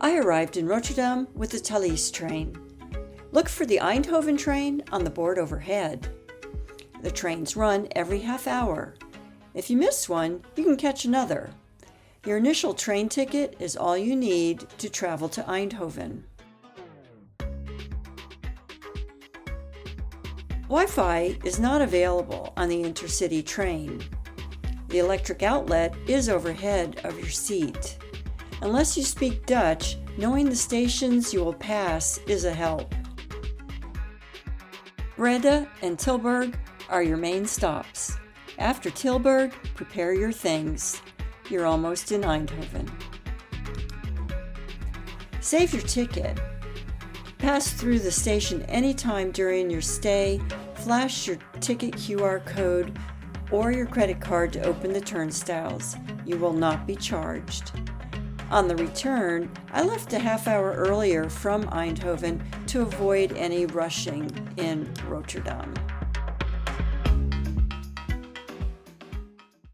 I arrived in Rotterdam with the Thalys train. Look for the Eindhoven train on the board overhead. The trains run every half hour. If you miss one, you can catch another. Your initial train ticket is all you need to travel to Eindhoven. Wi-Fi is not available on the intercity train. The electric outlet is overhead of your seat. Unless you speak Dutch, knowing the stations you will pass is a help. Breda and Tilburg are your main stops. After Tilburg, prepare your things. You're almost in Eindhoven. Save your ticket. Pass through the station anytime during your stay. Flash your ticket QR code or your credit card to open the turnstiles. You will not be charged. On the return, I left a half hour earlier from Eindhoven to avoid any rushing in Rotterdam.